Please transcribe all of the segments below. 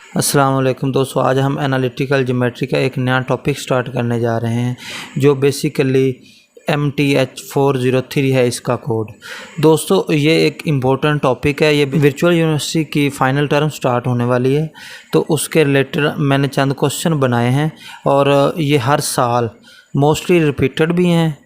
अस्सलाम वालेकुम दोस्तों, आज हम एनालिटिकल ज्योमेट्री का एक नया टॉपिक स्टार्ट करने जा रहे हैं जो बेसिकली MTH403 है इसका कोड। दोस्तों ये एक इम्पोर्टेंट टॉपिक है। ये वर्चुअल यूनिवर्सिटी की फ़ाइनल टर्म स्टार्ट होने वाली है, तो उसके रिलेटेड मैंने चंद क्वेश्चन बनाए हैं और ये हर साल मोस्टली रिपीटेड भी हैं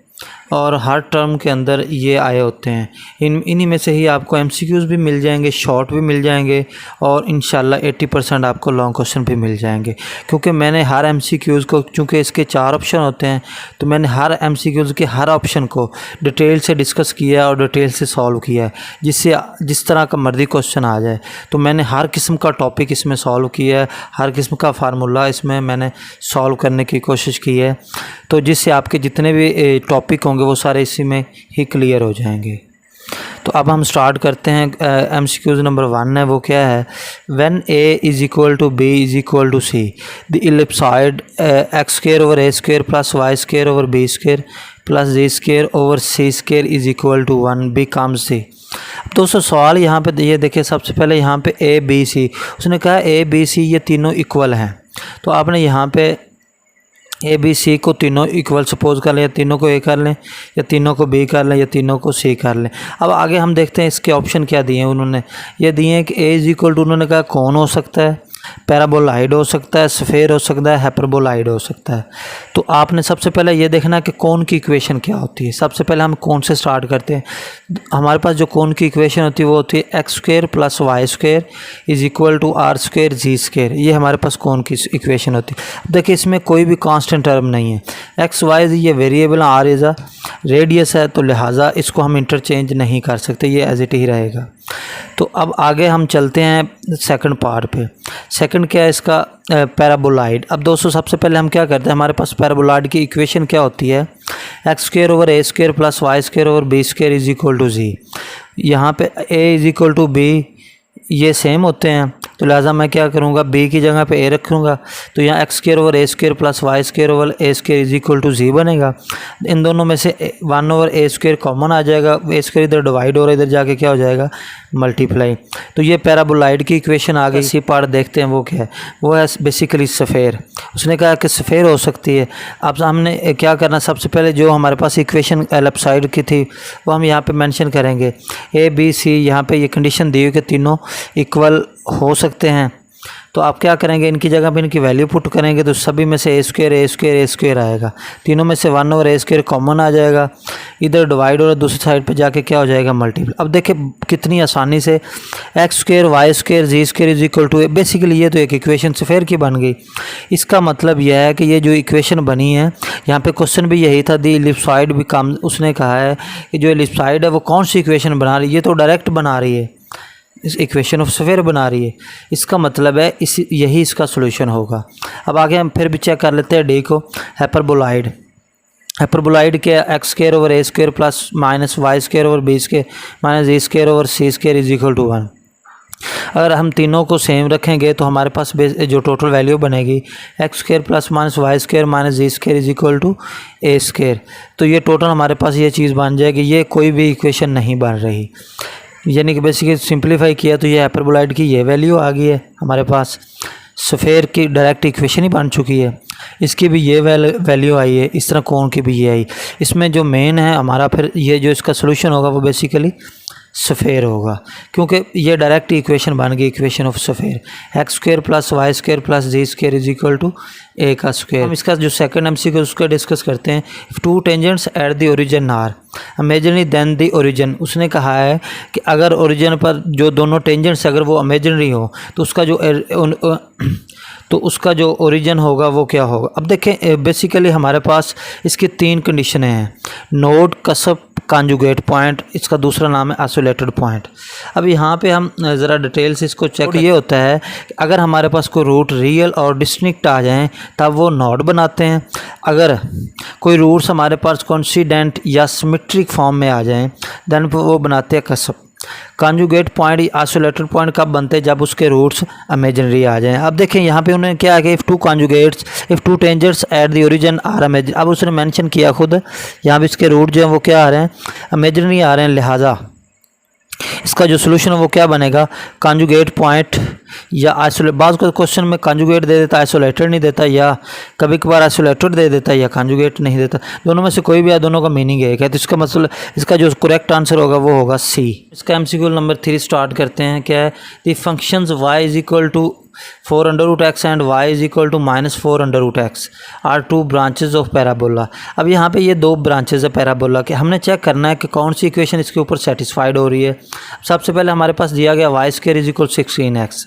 और हर टर्म के अंदर ये आए होते हैं। इन्हीं में से ही आपको MCQs भी मिल जाएंगे, शॉर्ट भी मिल जाएंगे और इंशाल्लाह 80% आपको लॉन्ग क्वेश्चन भी मिल जाएंगे। क्योंकि मैंने हर MCQs को, चूँकि इसके 4 ऑप्शन होते हैं, तो मैंने हर MCQs के हर ऑप्शन को डिटेल से डिस्कस किया और डिटेल से सॉल्व किया है, जिससे जिस तरह का मर्ज़ी क्वेश्चन आ जाए। तो मैंने हर किस्म का टॉपिक इसमें सॉल्व किया है, हर किस्म का फार्मूला इसमें मैंने सॉल्व करने की कोशिश की है, तो जिससे आपके जितने भी टॉपिक होंगे वो सारे इसी में ही क्लियर हो जाएंगे। तो अब हम स्टार्ट करते हैं। MCQs नंबर 1 है, वो क्या है? When A is equal to B is equal to C, the ellipsoid x square over a square plus y square over b square plus g square over c square is equal to 1 becomes C। दोस्तों सवाल यहाँ पे ये देखिए, सबसे पहले यहाँ पे A B C, उसने कहा A B C ये तीनों इक्वल हैं, तो आपने यहाँ पे ए बी सी को तीनों इक्वल सपोज कर लें, या तीनों को ए कर लें, या तीनों को बी कर लें, या तीनों को सी कर लें। अब आगे हम देखते हैं इसके ऑप्शन क्या दिए हैं उन्होंने। ये दिए हैं कि ए इज इक्वल टू, उन्होंने कहा कौन हो सकता है, पैराबोलाइड हो सकता है, स्फेयर हो सकता है, हाइपरबोलाइड हो सकता है। तो आपने सबसे पहले ये देखना कि कौन की इक्वेशन क्या होती है। सबसे पहले हम कौन से स्टार्ट करते हैं। हमारे पास जो कौन की इक्वेशन होती है वो होती है x square plus y square is equal to r square z square. ये हमारे पास कौन की इक्वेशन होती है। अब देखिए इसमें कोई भी कांस्टेंट टर्म नहीं है। एक्स वाई ये variable, r is a radius है, तो लिहाजा इसको हम इंटरचेंज नहीं कर सकते, ये एज इट ही रहेगा। तो अब आगे हम चलते हैं सेकंड पार्ट पे। सेकंड क्या है इसका? पैराबोलाइड। अब दोस्तों सबसे पहले हम क्या करते हैं, हमारे पास पैराबोलाइड की इक्वेशन क्या होती है? X square over a square plus y square over b square is equal to z. यहाँ पे a is equal to b ये सेम होते हैं, तो लिहाजा मैं क्या करूँगा, बी की जगह पे ए रखूँगा, तो यहाँ x square over a square plus y square over a square is equal to z बनेगा। इन दोनों में से 1 ओवर ए स्क्वायर कॉमन आ जाएगा, ए स्क्वायर इधर डिवाइड हो रहा है, इधर जाके क्या हो जाएगा, मल्टीप्लाई। तो ये पैराबोलाइड की इक्वेशन आ गई। इसी पार्ट देखते हैं वो क्या है। वो है बेसिकली स्फेयर। उसने कहा कि स्फेयर हो सकती है। अब हमने क्या करना, सबसे पहले जो हमारे पास इक्वेशन एलिप्सॉइड की थी वो हम यहाँ पे मेंशन करेंगे। ए बी सी, यहाँ पे ये कंडीशन दी हुई कि तीनों इक्वल हो सकते हैं, तो आप क्या करेंगे, इनकी जगह पे इनकी वैल्यू पुट करेंगे, तो सभी में से ए स्क्वायर आएगा। तीनों में से 1 ओवर ए स्क्वायर कॉमन आ जाएगा, इधर डिवाइड और दूसरी साइड पे जाके क्या हो जाएगा, मल्टीप्लाई। अब देखिए कितनी आसानी से x square y square z square is equal to, basically ये तो एक इक्वेशन स्फेयर की बन गई। इसका मतलब यह है कि ये जो इक्वेशन बनी है, यहाँ पे क्वेश्चन भी यही था, दी इलिप्सॉइड भी काम, उसने कहा है कि जो इलिप्सॉइड है वो कौन सी इक्वेशन बना रही है, ये तो डायरेक्ट बना रही है, इस इक्वेशन ऑफ स्फेयर बना रही है। इसका मतलब है यही इसका सॉल्यूशन होगा। अब आगे हम फिर भी चेक कर लेते हैं डी को। हाइपरबोलाइड के x square over a square plus minus y square over b square minus a square over c square is equal to 1। अगर हम तीनों को सेम रखेंगे तो हमारे पास जो टोटल वैल्यू बनेगी x square plus minus y square minus z square is equal to a square. तो ये टोटल हमारे पास ये चीज़ बन जाएगी। ये कोई भी इक्वेशन नहीं बन रही, यानी कि बेसिकली सिंप्लीफाई किया तो ये हाइपरबोलाइड की ये वैल्यू आ गई है हमारे पास। स्फेयर की डायरेक्ट इक्वेशन ही बन चुकी है, इसकी भी ये वैल्यू आई है, इस तरह कोण की भी ये आई। इसमें जो मेन है हमारा, फिर ये जो इसका सोल्यूशन होगा वो बेसिकली स्फेयर होगा, क्योंकि ये डायरेक्ट इक्वेशन बन गई, equation of sphere. X square plus y square plus z square is equal to a का स्क्वायर। हम इसका जो सेकंड MCQ उसका डिस्कस करते हैं। If two tangents at the origin are imaginary then the origin. उसने कहा है कि अगर ओरिजिन पर जो दोनों टेंजेंट्स अगर वो इमेजिनरी हो तो उसका जो ओरिजिन होगा वो क्या होगा। अब देखें बेसिकली हमारे पास इसकी 3 कंडीशनें हैं। नोड, कसब, कॉन्जुगेट पॉइंट, इसका दूसरा नाम है आइसोलेटेड पॉइंट। अब यहाँ पे हम ज़रा डिटेल से इसको चेक। ये होता है कि अगर हमारे पास कोई रूट रियल और डिस्टिंक्ट आ जाएं तब वो नोड बनाते हैं। अगर कोई रूट्स हमारे पास कोइंसिडेंट या सिमेट्रिक फॉर्म में आ जाएं देन वो बनाते हैं कसब। कॉन्जुगेट पॉइंट आइसोलेटेड पॉइंट कब बनते हैं, जब उसके रूट्स इमेजिनरी आ जाएं। अब देखें यहाँ पे उन्होंने क्या है, if two tangents at the origin are imaginary. अब उसने मेंशन किया खुद, यहाँ पे इसके रूट जो हैं वो क्या आ रहे हैं, इमेजिनरी आ रहे हैं, लिहाजा इसका जो सोल्यूशन है वो क्या बनेगा, कॉन्जुगेट पॉइंट या आइसोलेट, बाज़ का क्वेश्चन में कंजुगेट दे देता, आइसोलेटेड नहीं देता, या कभी कभार आइसोलेटेड दे देता या कंजुगेट नहीं देता, दोनों में से कोई भी है, दोनों का मीनिंग एक है। तो इसका मतलब इसका जो करेक्ट आंसर होगा वो होगा सी। इसका एमसीक्यू नंबर 3 स्टार्ट करते हैं। क्या है? The functions y is equal to 4 under root x and y is equal to -4 under root x are two branches of parabola. अब यहाँ पे ये दो ब्रांचेज है पैराबोला के, हमने चेक करना है कि कौन सी इक्वेशन इसके ऊपर सेटिस्फाइड हो रही है। सबसे पहले हमारे पास दिया गया y square is equal 16x।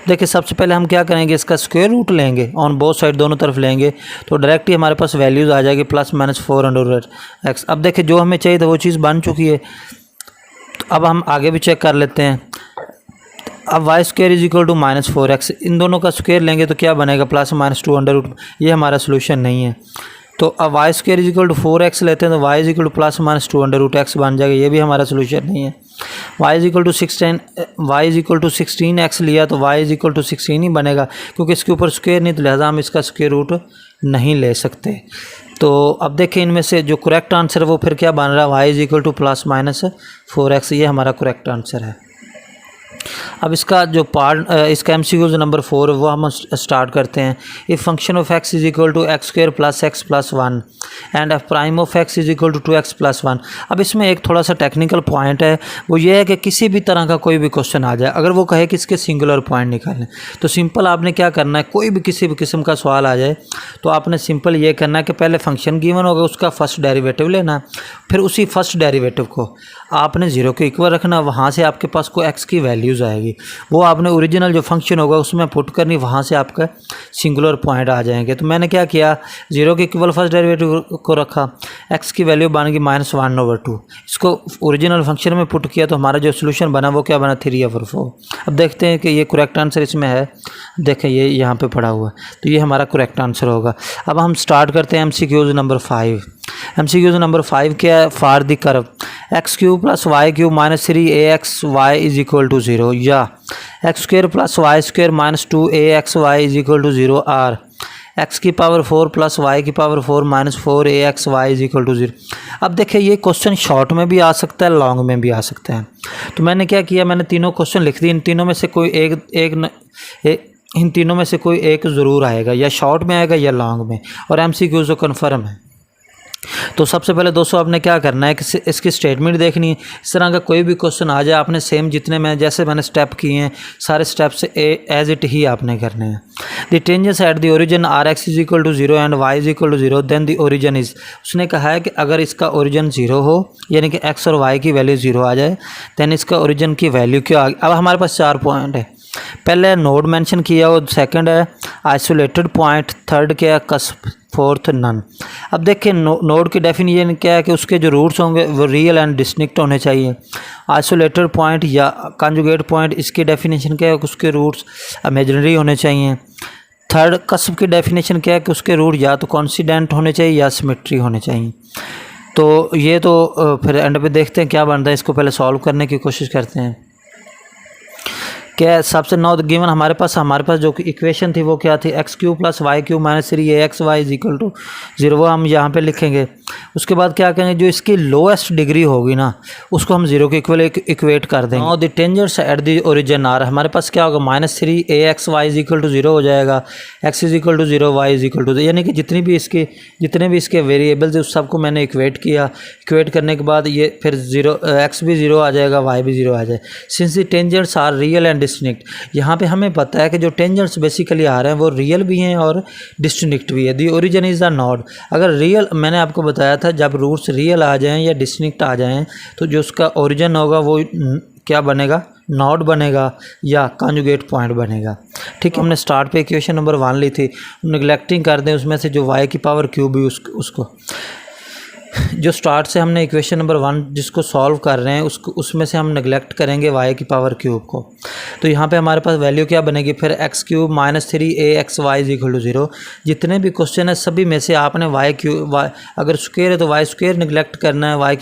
देखिए सबसे पहले हम क्या करेंगे, इसका स्क्वायर रूट लेंगे, ऑन बोथ साइड दोनों तरफ लेंगे, तो डायरेक्ट ही हमारे पास वैल्यूज़ आ जाएगी +-4 अंडर रूट एक्स। अब देखिए जो हमें चाहिए था वो चीज़ बन चुकी है। तो अब हम आगे भी चेक कर लेते हैं। अब y square is equal to -4x, इन दोनों का स्क्वायर लेंगे तो क्या बनेगा +-2 अंडर रूट, ये हमारा सोल्यूशन नहीं है। तो अब y square is equal to 4x लेते हैं तो y is equal to +-2 under root x बन जाएगा, ये भी हमारा सोल्यूशन नहीं है। y is equal to 16x लिया तो y इज इक्वल टू 16 ही बनेगा, क्योंकि इसके ऊपर स्क्वायर नहीं, तो लिहाजा हम इसका स्क्वायर रूट नहीं ले सकते। तो अब देखें इनमें से जो करेक्ट आंसर है वो फिर क्या बन रहा है, y is equal to +-4x, ये हमारा करेक्ट आंसर है। अब इसका जो पार्ट इसका एमसीक्यू नंबर 4 है वो हम स्टार्ट करते हैं। If function of x is equal to x square plus x plus 1 and f prime of x is equal to 2x plus 1। अब इसमें एक थोड़ा सा टेक्निकल पॉइंट है, वो ये है कि किसी भी तरह का कोई भी क्वेश्चन आ जाए, अगर वो कहे कि इसके सिंगुलर पॉइंट निकालें, तो सिंपल आपने क्या करना है, कोई भी किसी भी किस्म का सवाल आ जाए तो आपने सिंपल ये करना है कि पहले फंक्शन गिवन होगा उसका फर्स्ट डेरिवेटिव लेना, फिर उसी फर्स्ट डेरिवेटिव को आपने 0 के इक्वल रखना, वहाँ से आपके पास कोई x की वैल्यूज़ आएगी, वो आपने ओरिजिनल जो फंक्शन होगा उसमें पुट करनी, वहाँ से आपका सिंगुलर पॉइंट आ जाएंगे। तो मैंने क्या किया, 0 के इक्वल फर्स्ट डेरिवेटिव को रखा, x की वैल्यू बन गई -1/2, इसको ओरिजिनल फंक्शन में पुट किया तो हमारा जो सोल्यूशन बना वो क्या बना 3/4। अब देखते हैं कि ये करेक्ट आंसर इसमें है, देखें ये यहाँ पे पड़ा हुआ है, तो ये हमारा करेक्ट आंसर होगा। अब हम स्टार्ट करते हैं एमसीक्यूज नंबर 5। एमसीक्यूज नंबर 5 क्या है, for the curve x³ + y³ - 3axy is equal to 0, या x² + y² - 2axy is equal to 0 or x⁴ + y⁴ - 4axy is equal to 0। अब देखिए ये क्वेश्चन शॉर्ट में भी आ सकता है, लॉन्ग में भी आ सकता है। तो मैंने क्या किया, मैंने तीनों क्वेश्चन लिख दिए, इन तीनों में से कोई इन तीनों में से कोई एक ज़रूर आएगा, या शॉर्ट में आएगा या लॉन्ग में, और एमसीक्यूज तो कन्फर्म है। तो सबसे पहले दोस्तों आपने क्या करना है कि इसकी स्टेटमेंट देखनी है। इस तरह का कोई भी क्वेश्चन आ जाए, आपने सेम जितने में जैसे मैंने स्टेप किए हैं सारे स्टेप्स एज इट ही आपने करने हैं। The tangents at the origin are x is equal to 0 and y is equal to 0 then the origin is, उसने कहा है कि अगर इसका ओरिजिन 0 हो, यानी कि एक्स और वाई की वैल्यू 0 आ जाए, देन इसका ओरिजिन की वैल्यू क्या आ गई। अब हमारे पास 4 पॉइंट है, पहले नोड मेंशन किया, और सेकंड है आइसोलेटेड पॉइंट, थर्ड क्या है कस्प, फोर्थ नन। अब देखिए नोड की डेफिनेशन क्या है कि उसके जो रूट्स होंगे वो रियल एंड डिस्टिंक्ट होने चाहिए। आइसोलेटेड पॉइंट या कंजुगेट पॉइंट, इसकी डेफिनेशन क्या है कि उसके रूट्स इमेजिनरी होने चाहिए। थर्ड कस्प की डेफिनेशन क्या है कि उसके रूट या तो कॉन्सिडेंट होने चाहिए या सिमेट्री होने चाहिए। तो ये तो फिर एंड पे देखते हैं क्या बनता है, इसको पहले सॉल्व करने की कोशिश करते हैं। क्या सबसे नौ गिवन हमारे पास जो इक्वेशन थी वो क्या थी, x³ + y³ - 3axy is equal to 0, वो हम यहाँ पे लिखेंगे। उसके बाद क्या करेंगे, जो इसकी लोएस्ट डिग्री होगी ना उसको हम 0 के इक्वल इक्वेट कर देंगे। Now the tangents at the origin are, हमारे पास क्या होगा -3axy इज इक्वल टू 0 हो जाएगा, x is equal to 0, y is equal to, यानी कि जितने भी इसके वेरिएबल्स उस सबको मैंने इक्वेट किया। इक्वेट करने के बाद ये फिर 0 x भी 0 आ जाएगा, y भी 0 आ जाएगा। Since the tangents are real and distinct, यहाँ पे हमें पता है कि जो टेंजेंट्स बेसिकली आ रहे हैं वो रियल भी हैं और डिस्टिंक्ट भी है। The origin is the node, अगर रियल, मैंने आपको बताया था जब रूट्स रियल आ जाएं या डिस्टिंक्ट आ जाएं तो जो उसका ओरिजिन होगा वो क्या बनेगा, नोड बनेगा या कंजुगेट पॉइंट बनेगा। ठीक है, हमने स्टार्ट पे इक्वेशन नंबर 1 ली थी, नेगलेक्टिंग कर दें उसमें से जो y⁴ भी उसको जो स्टार्ट से हमने इक्वेशन नंबर 1 जिसको सॉल्व कर रहे हैं उसमें से हम नेगलेक्ट करेंगे y⁴ को। तो यहाँ पे हमारे पास वैल्यू क्या बनेगी फिर x³ - 3axy is equal to 0। जितने भी क्वेश्चन है सभी में से आपने अगर स्क्वायर है तो y² नेगलेक्ट करना है, y⁴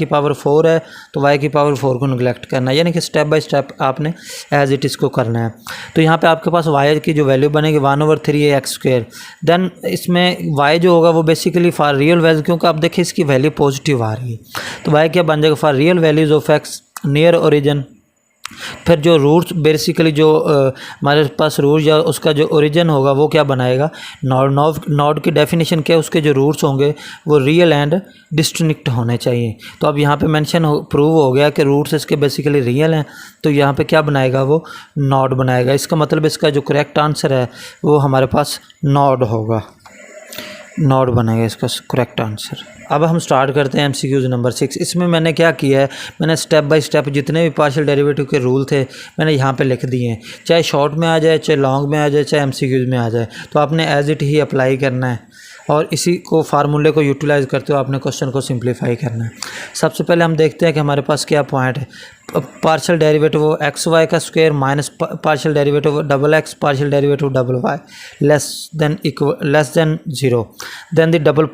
है तो y⁴ को नेगलेक्ट करना है, यानी कि स्टेप बाय स्टेप आपने एज इट इसको करना है। तो यहाँ पर आपके पास y की जो वैल्यू बनेगी 1/3x², देन इसमें y जो होगा वो बेसिकली फॉर रियल वैल्यू, क्योंकि आप देखिए इसकी वैल्यू पॉजिटिव आ रही है, तो y क्या बन जाएगा for real values of x near origin फिर जो रूट्स बेसिकली जो हमारे पास रूट या उसका जो ओरिजिन होगा वो क्या बनाएगा, नॉड की डेफिनेशन क्या है, उसके जो रूट्स होंगे वो रियल एंड डिस्टिंक्ट होने चाहिए। तो अब यहाँ पे मेंशन प्रूव हो गया कि रूट्स इसके बेसिकली रियल हैं, तो यहाँ पे क्या बनाएगा, वो नॉड बनाएगा। इसका मतलब इसका जो करेक्ट आंसर है वो हमारे पास नॉड होगा, नॉड बनेगा इसका करेक्ट आंसर। अब हम स्टार्ट करते हैं MCQs नंबर 6। इसमें मैंने क्या किया है, मैंने स्टेप बाय स्टेप जितने भी पार्शियल डेरिवेटिव के रूल थे मैंने यहाँ पे लिख दिए हैं, चाहे शॉर्ट में आ जाए, चाहे लॉन्ग में आ जाए, चाहे MCQs में आ जाए, तो आपने एज इट ही अप्लाई करना है और इसी को फार्मूले को यूटिलाइज़ करते हुए आपने क्वेश्चन को सिंप्लीफाई करना है। सबसे पहले हम देखते हैं कि हमारे पास क्या पॉइंट है। पार्शियल डेरिवेटिव एक्स वाई का square minus partial derivative double x partial derivative double y less than 0, then the double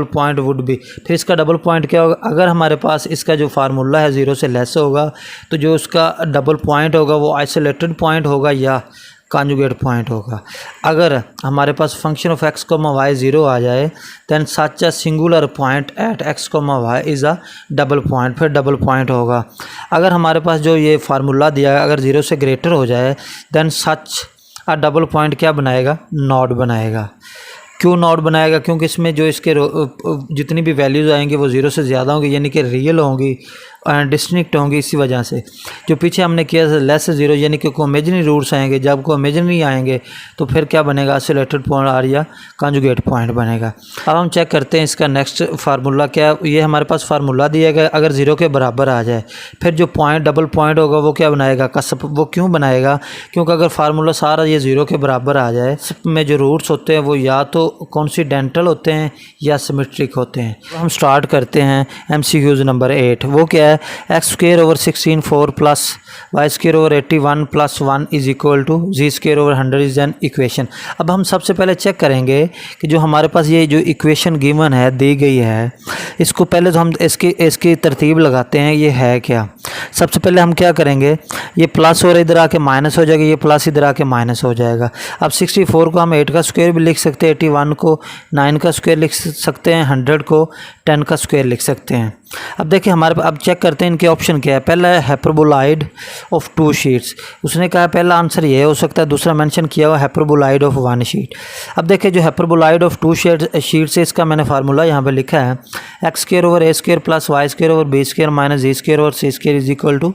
point would be. फिर इसका डबल पॉइंट क्या होगा, अगर हमारे पास इसका जो फार्मूला है 0 से लेस होगा तो जो उसका डबल पॉइंट होगा वो आइसोलेटेड पॉइंट होगा या कॉन्जुगेट पॉइंट होगा। अगर हमारे पास function of x comma y 0 आ जाए then such a singular point at x comma y is a double point, फिर डबल पॉइंट होगा। अगर हमारे पास जो ये फार्मूला दिया है अगर 0 से ग्रेटर हो जाए then such a double point क्या बनाएगा, नॉड बनाएगा। क्यों नॉट बनाएगा, क्योंकि इसमें जो इसके जितनी भी वैल्यूज़ आएंगी वो 0 से ज़्यादा होंगी, यानी कि रियल होंगी एंड डिस्टिंक्ट होंगी। इसी वजह से जो पीछे हमने किया लेस से 0 यानी कि कोई इमेजिनरी रूट्स आएंगे, जब कोई इमेजिनरी आएंगे तो फिर क्या बनेगा, आइसोलेटेड पॉइंट आर या कॉन्जुगेट पॉइंट बनेगा। अब हम चेक करते हैं इसका नेक्स्ट फार्मूला क्या है। ये हमारे पास फार्मूला दिया गया, अगर 0 के बराबर आ जाए फिर जो पॉइंट डबल पॉइंट होगा वो क्या बनाएगा, कसप। वो क्यों बनाएगा, क्योंकि अगर फार्मूला सारा ये 0 के बराबर आ जाए, में जो रूट्स होते हैं वो या तो कॉन्सिडेंटल होते हैं या सिमेट्रिक होते हैं। तो हम स्टार्ट करते हैं MCQs नंबर 8। वो क्या है, x square over 16 4 plus y square over 81 plus 1 is equal to z square over 100 is an equation. अब हम सबसे पहले चेक करेंगे कि जो हमारे पास ये जो इक्वेशन गिवन है, दी गई है, इसको पहले तो हम इसकी तरतीब लगाते हैं, ये है क्या। सबसे पहले हम क्या करेंगे, ये प्लस और इधर आके माइनस हो जाएगा, ये प्लस इधर आके माइनस हो जाएगा। अब 64 को हम 8 का स्क्वायर भी लिख सकते हैं, 81 को 9 का स्क्वायर लिख सकते हैं, 100 को 10 का स्क्वायर लिख सकते हैं। अब देखिए हमारे, अब चेक करते हैं इनके ऑप्शन क्या है। पहला है हाइपरबोलॉइड ऑफ 2 शीट्स, उसने कहा पहला आंसर ये हो सकता है, दूसरा मेंशन किया हुआ हाइपरबोलॉइड ऑफ 1 शीट। अब देखिए जो हाइपरबोलॉइड ऑफ 2 शीट्स है, इसका मैंने फार्मूला यहाँ पे लिखा है, x square over a square plus y square over b square minus z square over c square is equal to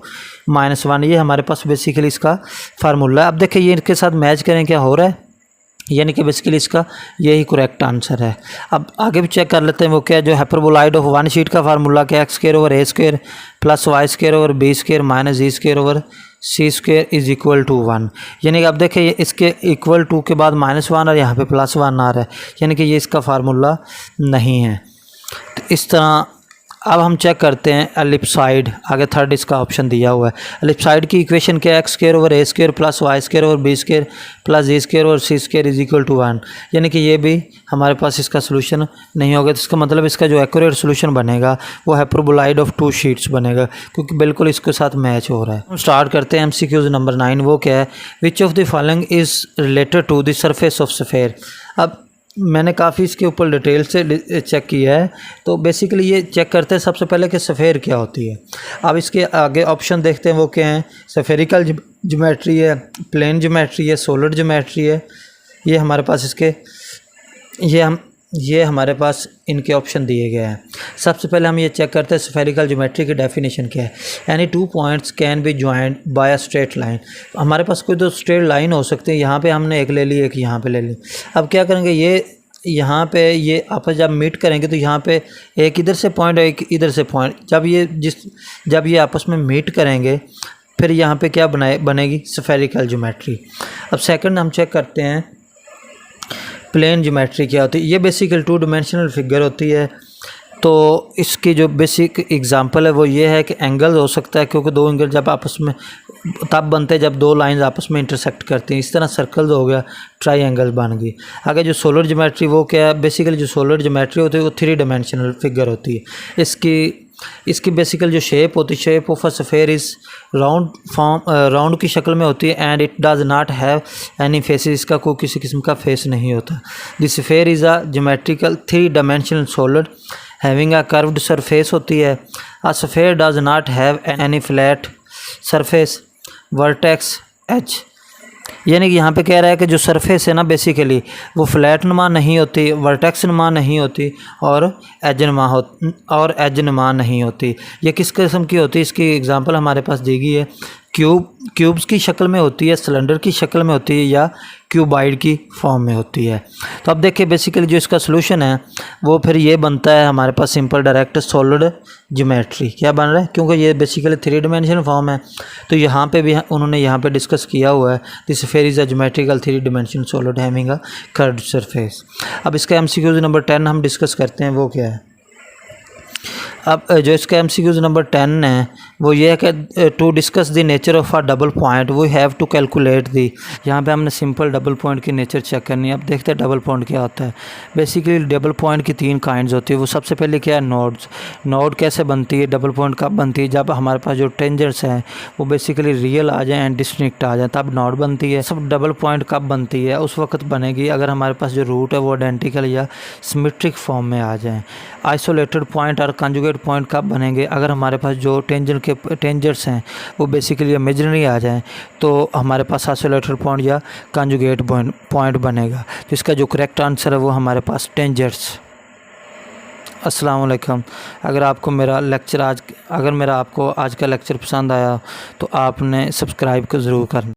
-1। ये हमारे पास बेसिकली इसका फार्मूला है। अब देखिए ये इनके साथ मैच करें क्या हो रहा है, यानी कि बेसिकली इसका यही करेक्ट आंसर है। अब आगे भी चेक कर लेते हैं वो क्या है, जो हाइपरबोलॉइड ऑफ 1 शीट का फार्मूला क्या, x square over a square plus y square over b square minus z square over c square is equal to 1। यानी कि अब देखिए ये इसके इक्वल टू के बाद -1 और यहाँ पे +1 आ रहा है, यानी कि ये इसका फार्मूला नहीं है। तो इस तरह अब हम चेक करते हैं एलिप्साइड, आगे थर्ड इसका ऑप्शन दिया हुआ है। एलिप्साइड की इक्वेशन क्या है, x square over a square plus y square over b square plus z square over c square is equal to 1। यानी कि ये भी हमारे पास इसका सोल्यूशन नहीं होगा। तो इसका मतलब इसका जो एक्यूरेट सोल्यूशन बनेगा वो हाइपरबोलॉइड ऑफ 2 शीट्स बनेगा, क्योंकि बिल्कुल इसके साथ मैच हो रहा है। हम स्टार्ट करते हैं MCQs नंबर 9। वो क्या है, which of the following is related to the surface of sphere. अब मैंने काफ़ी इसके ऊपर डिटेल से चेक किया है, तो बेसिकली ये चेक करते हैं सबसे पहले कि स्फेयर क्या होती है। अब इसके आगे ऑप्शन देखते हैं वो क्या हैं, स्फेरिकल ज्योमेट्री है, प्लेन ज्योमेट्री है, सोलिड ज्योमेट्री है। ये हमारे पास इसके ये हमारे पास इनके ऑप्शन दिए गए हैं। सबसे पहले हम ये चेक करते हैं स्फेरिकल ज्योमेट्री की डेफिनेशन क्या है। Any 2 points can be joint by a straight line. हमारे पास कोई 2 स्ट्रेट लाइन हो सकती है, यहाँ पे हमने एक ले ली, एक यहाँ पे ले ली। अब क्या करेंगे, ये यहाँ पे ये आपस जब मीट करेंगे तो यहाँ पे एक इधर से पॉइंट और एक इधर से पॉइंट, जब ये आपस में मीट करेंगे फिर यहाँ पे क्या बनेगी, स्फेरिकल ज्योमेट्री। अब सेकंड हम चेक करते हैं प्लेन ज्योमेट्री क्या होती है। ये बेसिकली 2 डायमेंशनल फिगर होती है। तो इसकी जो बेसिक एग्जांपल है वो ये है कि एंगल हो सकता है, क्योंकि 2 एंगल जब आपस में तब बनते हैं जब 2 लाइंस आपस में इंटरसेक्ट करती हैं। इस तरह सर्कल हो गया, ट्रायंगल बन गई। आगे जो सोलिड ज्योमेट्री वो क्या है, बेसिकली जो सोलिड ज्योमेट्री होती है वो 3 डायमेंशनल फिगर होती है। इसकी बेसिकल जो शेप होती है, shape of a sphere is round की शक्ल में होती है and it does not have any faces. इसका कोई किसी किस्म का फेस नहीं होता। This sphere is a geometrical 3 dimensional solid having a curved surface होती है। A sphere does not have any flat surface vertex edge, यानी कि यहाँ पे कह रहा है कि जो सरफेस है ना बेसिकली वो फ्लैट नुमा नहीं होती, वर्टेक्स नुमा नहीं होती और एज नुमा नहीं होती। ये किस किस्म की होती है, इसकी एग्जांपल हमारे पास दी गई है। क्यूब्स की शक्ल में होती है, सिलेंडर की शक्ल में होती है या क्यूबाइड की फॉर्म में होती है। तो अब देखिए बेसिकली जो इसका सलूशन है वो फिर ये बनता है हमारे पास सिंपल डायरेक्ट सॉलिड ज्योमेट्री। क्या बन रहा है, क्योंकि ये बेसिकली 3 डायमेंशनल फॉर्म है। तो यहाँ पे भी उन्होंने यहाँ पे डिस्कस किया हुआ है this sphere is a geometrical 3 dimensional solid having a curved surface. अब इसका एमसीक्यूज नंबर 10 हम डिस्कस करते हैं, वो क्या है। अब जो इसका एमसीक्यूज नंबर 10 है वो ये है कि to discuss the nature of a double point we have to calculate the. यहाँ पे हमने सिंपल डबल पॉइंट की नेचर चेक करनी है। अब देखते हैं डबल पॉइंट क्या होता है। बेसिकली डबल पॉइंट की 3 काइंड्स होती है। वो सबसे पहले क्या है, नोड्स। नोड कैसे बनती है, डबल पॉइंट कब बनती है, जब हमारे पास जो टेंजेंट्स हैं वो बेसिकली रियल आ जाए एंड डिस्टिंक्ट आ जाए तब नोड बनती है। सब डबल पॉइंट कब बनती है, उस वक्त बनेगी अगर हमारे पास जो रूट है वो आइडेंटिकल या सिमेट्रिक फॉर्म में आ जाए। आइसोलेटेड पॉइंट और कंजुगेट पॉइंट कब बनेंगे, अगर हमारे पास जो टेंजेंट्स हैं वो बेसिकली इमेजिनरी आ जाएं तो हमारे पास आइसोलेटेड पॉइंट या कंजुगेट पॉइंट बनेगा। तो इसका जो करेक्ट आंसर है वो हमारे पास टेंजेंट्स। अस्सलाम वालेकुम। अगर आपको मेरा लेक्चर आपको आज का लेक्चर पसंद आया तो आपने सब्सक्राइब को ज़रूर करना।